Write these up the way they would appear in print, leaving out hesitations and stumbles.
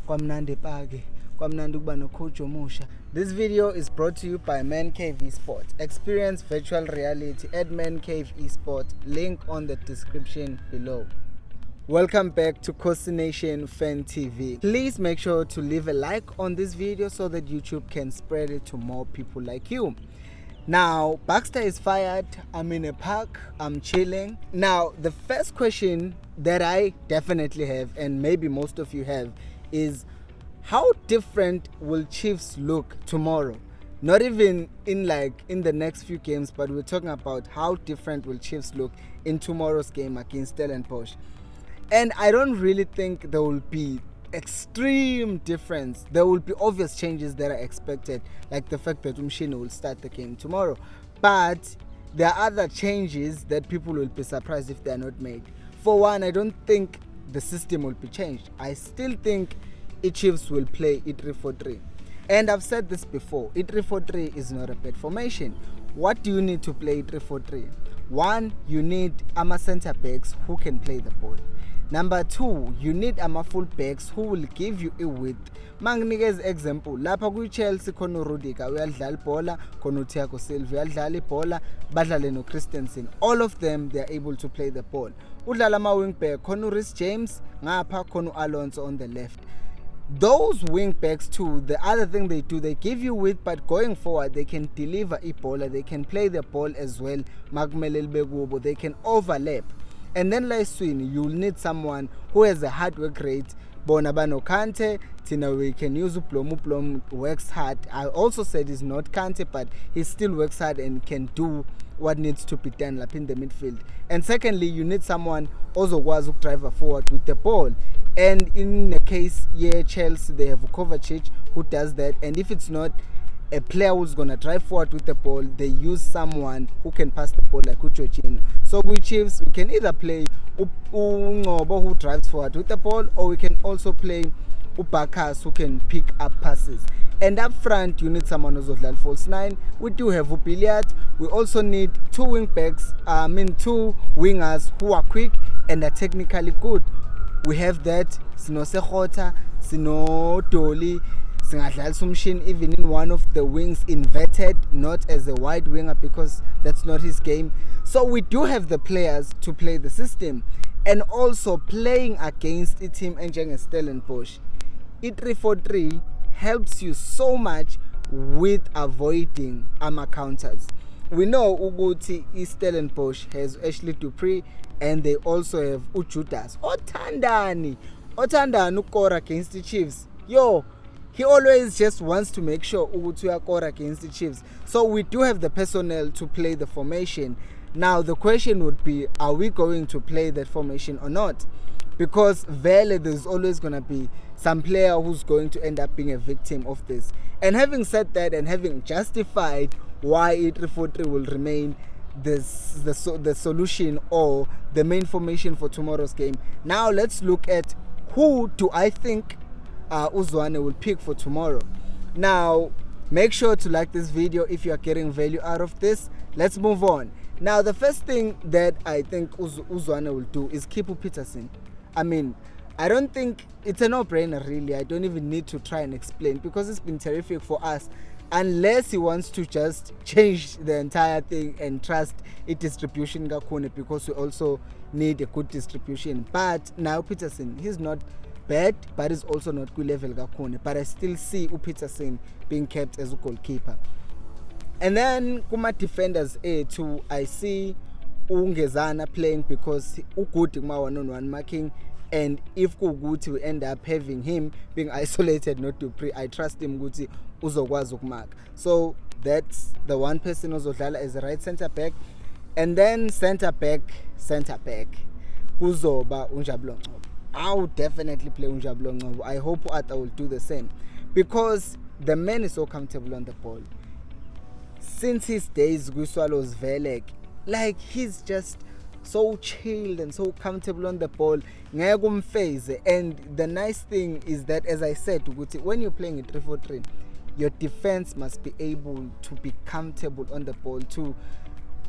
kwamnandi pake, kwamnandi ukuba nocoach omusha. This video is brought to you by Man Cave Esports. Experience virtual reality at Man Cave Esports. Link on the description below. Welcome back to Kosi Nation Fan TV. Please make sure to leave a like on this video so that YouTube can spread it to more people like you. Now, Baxter is fired. I'm in a park. I'm chilling. Now, the first question that I definitely have, and maybe most of you have, is how different will Chiefs look tomorrow? Not even in the next few games, but we're talking about how different will Chiefs look in tomorrow's game against Stellenbosch. And I don't really think there will be extreme difference. There will be obvious changes that are expected, like the fact that Umshini will start the game tomorrow. But there are other changes that people will be surprised if they are not made. For one, I don't think the system will be changed. I still think Chiefs will play 3-4-3. And I've said this before, 3-4-3 is not a bad formation. What do you need to play 3-4-3? One, you need center backs who can play the ball. Number two, you need full backs who will give you a width. Magnikeza example, lapha ku Chelsea khona Rudiger uyadlala ibhola, khona Thiago Silva uyadlala ibhola, badlale no Christensen. All of them, they are able to play the ball. Udlala ama wing back, khona Reece James, ngapha khona Alonso on the left. Those wing backs too, the other thing they do, they give you width, but going forward they can deliver ibhola, they can play the ball as well. They can overlap. And then Laiswini, you'll need someone who has a hard work rate. Bonabano Kante, Tina, we can use Uplom works hard. I also said he's not Kante, but he still works hard and can do what needs to be done like in the midfield. And secondly, you need someone also who drive forward with the ball. And in the case, Chelsea, they have Kovacic who does that. And if it's not a player who's going to drive forward with the ball, they use someone who can pass the ball like Uchochin. So with Chiefs, we can either play Ngobo who drives forward with the ball, or we can also play Ubakas who can pick up passes. And up front, you need someone who's like false nine. We do have Ubiliat. We also need two wingers who are quick and are technically good. We have that. Sino Sechota, Sino Doli, even in one of the wings inverted, not as a wide winger because that's not his game. So we do have the players to play the system. And also playing against a team like Stellenbosch, 3-4-3 helps you so much with avoiding counters. We know Uguti Stellenbosch has Ashley Dupree, and they also have Ujudas. Otandani ukora against the Chiefs. He always just wants to make sure Ugutu ukora against the Chiefs. So we do have the personnel to play the formation. Now the question would be, are we going to play that formation or not? Because there's always going to be some player who's going to end up being a victim of this. And having said that, and having justified why 3-4-3 will remain the solution or the main formation for tomorrow's game, now let's look at who do I think Uzwane will pick for tomorrow. Now, make sure to like this video if you are getting value out of this. Let's move on. Now, the first thing that I think Uzwane will do is keep Peterson. I mean, I don't think it's a no-brainer really. I don't even need to try and explain because it's been terrific for us. Unless he wants to just change the entire thing and trust its distribution gakune, because we also need a good distribution. But now Peterson, he's not bad, but he's also not good level gakune. But I still see Peterson being kept as a goalkeeper. And then kuma defenders too, I see Ungezana playing because good one-on-one marking. And if Kuguti will end up having him being isolated, not to pre, I trust him Guti uzokwazi ukmark. So that's the one person ozodlala as a right center back. And then center back kuzoba Unjabulo Ngcobo. I would definitely play Unjabulo Ngcobo. I hope Ata will do the same because the man is so comfortable on the ball. Since his days with Swallows Velek, like he's just so chilled and so comfortable on the ball. And the nice thing is that, as I said, when you're playing a 3-4-3, your defense must be able to be comfortable on the ball, to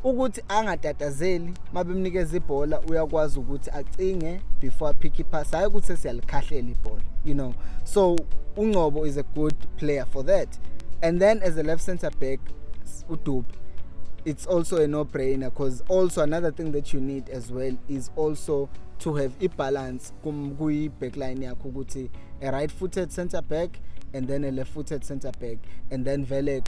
ukuthi angatatazeli mabemnikeza ibhola uyakwazi ukuthi acinge before pick ipass hayi ukuthi siyalikhahlela ibhola, you know. So uNgcobo is a good player for that. And then as a left center back, uDube, it's also a no-brainer, because also another thing that you need as well is also to have a balance kuyi backline yakho ukuthi a right-footed center back and then a left-footed center back, and then vele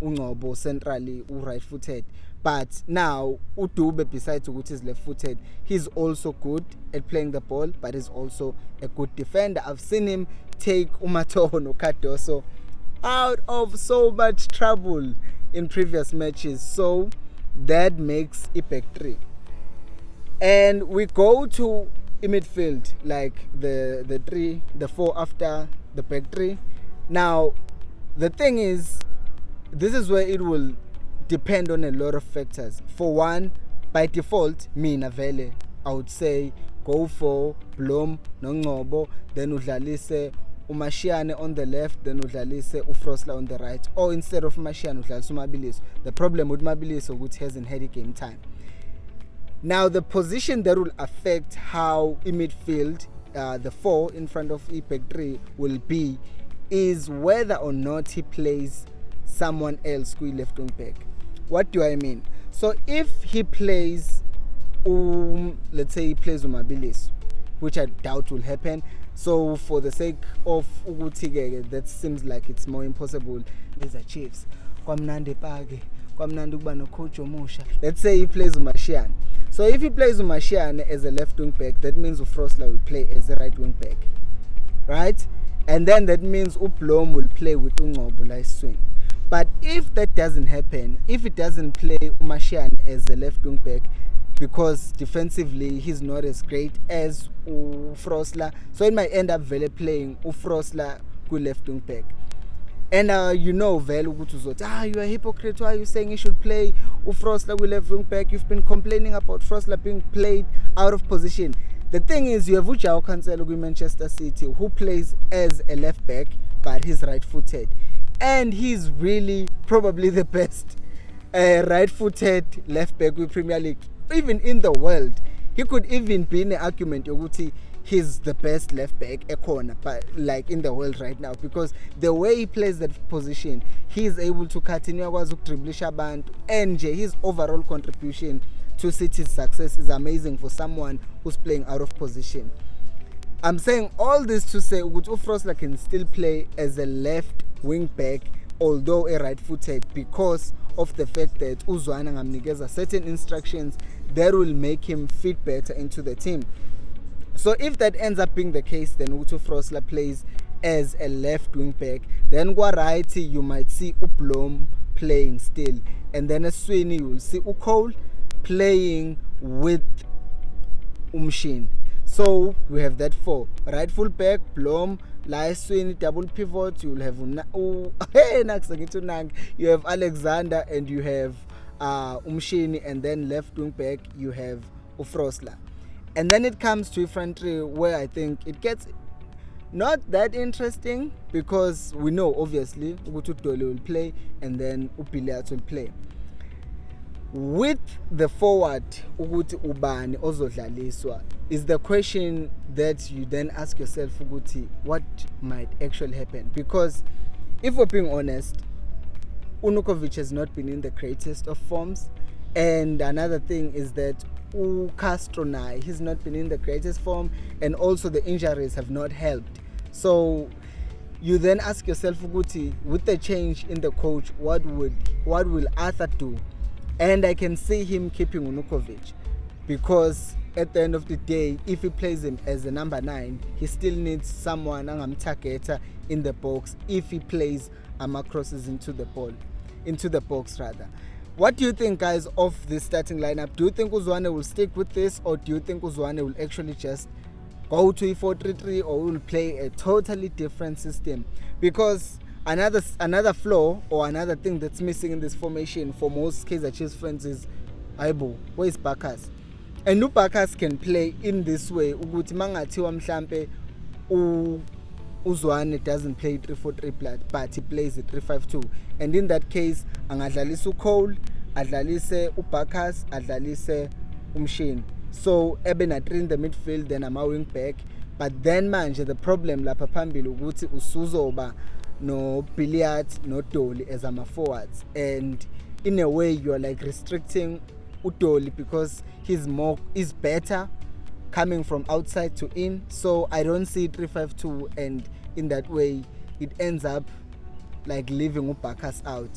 uNgcobo centrally right-footed. But now uDube, besides ukuthi is left-footed, he's also good at playing the ball, but he's also a good defender. I've seen him take Umatoho no Cardoso out of so much trouble in previous matches. So that makes a back three. And we go to a midfield, like the four after the back three. Now the thing is, this is where it will depend on a lot of factors. For one, by default, mina vele, I would say go for Blom no Ngcobo, then udlalise uMashiane on the left, then udlalise uFrosla on the right, or instead of Mashiane udlalise uMabiliso. The problem with Mabiliso ukuthi hasn't had a game time. Now the position that will affect how in midfield the four in front of back three will be is whether or not he plays someone else who left wing back. What do I mean? So if he plays let's say he plays Umabilis, which I doubt will happen. So for the sake of ukuthi that seems like it's more impossible. These are Chiefs. Kwamnandi pake, kwamnandi ukuba no coach omusha. Let's say he plays Umashiane. So if he plays Umashiane as a left wing back, that means Ufrosla will play as a right wing back. Right? And then that means Ublom will play with Ungcobo like swing. But if that doesn't happen, if he doesn't play Umashiane as a left wing back, because defensively he's not as great as Ufrosla, so it might end up vele playing Ufrosla ku left wing back. And you know vele ukuthi uzothi you are a hypocrite, why are you saying he should play Ufrosla ku left wing back? You've been complaining about Frosla being played out of position. The thing is, you have Ujao Cancelo with Manchester City, who plays as a left back, but he's right-footed. And he's really probably the best right-footed left back with Premier League, even in the world. He could even be in an argument ukuthi he's the best left back a corner, but like in the world right now, because the way he plays that position, he's able to continue to dribble abantu, and his overall contribution to City's success is amazing for someone who's playing out of position. I'm saying all this to say Ufrosla can still play as a left wing back, although a right-footed, because of the fact that Uzwana ngamnikeza certain instructions that will make him fit better into the team. So if that ends up being the case, then Ufrosla plays as a left wing back. Then kwa right you might see Ublom playing still, and then as Sweeney you will see Ukol playing with Umshin. So we have that four. Right full back, Blom, Sweeney, double pivot. You will have you have Alexander and you have Umshini, and then left wing back you have Ufrosla. And then it comes to infantry, where I think it gets not that interesting, because we know obviously Ututoli will play and then Upiliat will play. With the forward ukuthi ubani ozodlaliswa is the question that you then ask yourself ukuthi what might actually happen, because if we're being honest, Unukovic has not been in the greatest of forms, and another thing is that Castro he's not been in the greatest form, and also the injuries have not helped. So you then ask yourself ukuthi with the change in the coach, what will Arthur do? And I can see him keeping Unukovic, because at the end of the day, if he plays him as a number 9, he still needs someone angamtargeta in the box if he plays crosses into the box rather. What do you think, guys, of this starting lineup? Do you think Uzwane will stick with this, or do you think Uzwane will actually just go to a 4-3-3, or will play a totally different system? Because another flaw or another thing that's missing in this formation for most Kaizer Chiefs fans is Aibo, where is Bakas? And Bakas can play in this way. Ukuthi mangathiwa mhlambe Uzwane doesn't play 3-4-3 but he plays a 3-5-2, and in that case angadlalisa uCole, adlalise uBarkas, adlalise umshini. So ebena 3 in the midfield, then ama wing back. But then manje the problem lapha phambili ukuthi usuzoba no Billiard no Dolly as ama forwards, and in a way you are like restricting uDolly because he's better coming from outside to in. So I don't see 3-5-2, and in that way it ends up like leaving uBarkas out.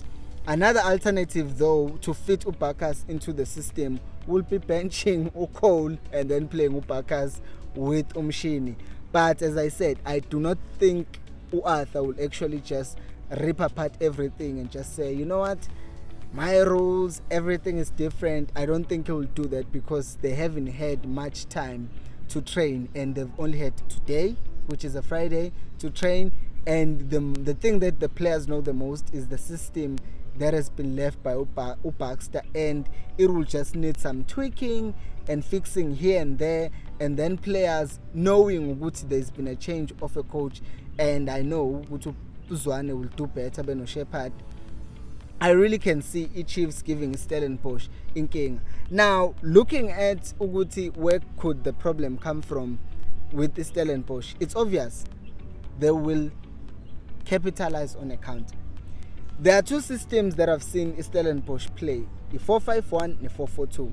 Another alternative though to fit uBarkas into the system will be benching uCole and then playing uBarkas with umshini. But as I said, I do not think Arthur will actually just rip apart everything and just say, you know what, my rules, everything is different. I don't think he will do that because they haven't had much time to train, and they've only had today, which is a Friday, to train. And the thing that the players know the most is the system that has been left by Baxter, and it will just need some tweaking and fixing here and there, and then players knowing what there's been a change of a coach, and I know Zwane will do better than Shepard. I really can see Chiefs giving Stellenbosch in King. Now, looking at Uguti, where could the problem come from with the Stellenbosch? It's obvious they will capitalize on a counter. There are two systems that I've seen Stellenbosch play: the 4-5-1 and the 4-4-2.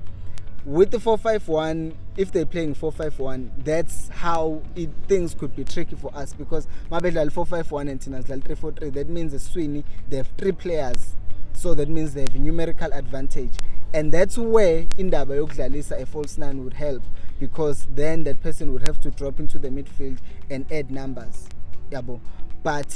With the 4-5-1, if they're playing 4-5-1, that's how things could be tricky for us, because Mabedlal 4-5-1 and Tinazlal 3-4-3. That means the Sweeney, they have 3 players. So that means they have a numerical advantage. And that's where Indaba Yokdlalisa a false 9 would help, because then that person would have to drop into the midfield and add numbers. Yabo. But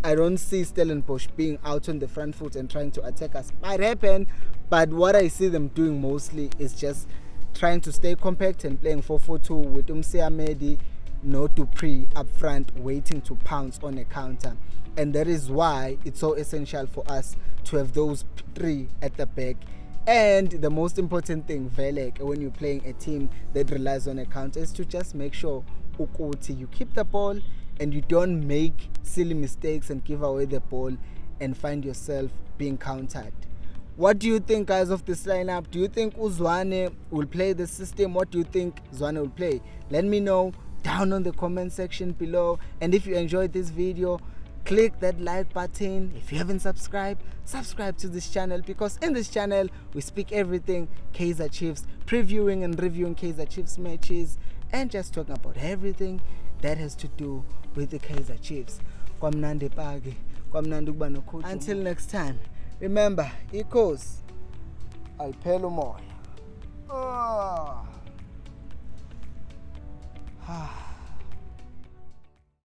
I don't see Stellenbosch being out on the front foot and trying to attack us. Might happen, but what I see them doing mostly is just trying to stay compact and playing 4-4-2 with Medi, no Dupree up front, waiting to pounce on a counter. And that is why it's so essential for us to have those 3 at the back. And the most important thing, Velek, when you're playing a team that relies on a counter, is to just make sure you keep the ball and you don't make silly mistakes and give away the ball and find yourself being countered. What do you think, guys, of this lineup? Do you think Zwane will play the system? What do you think Zwane will play? Let me know down on the comment section below. And if you enjoyed this video, click that like button. If you haven't subscribed, subscribe to this channel, because in this channel we speak everything Kaizer Chiefs, previewing and reviewing Kaizer Chiefs matches, and just talking about everything that has to do with the Kaizer Chiefs. Until next time, remember, equals Alpelo Moy.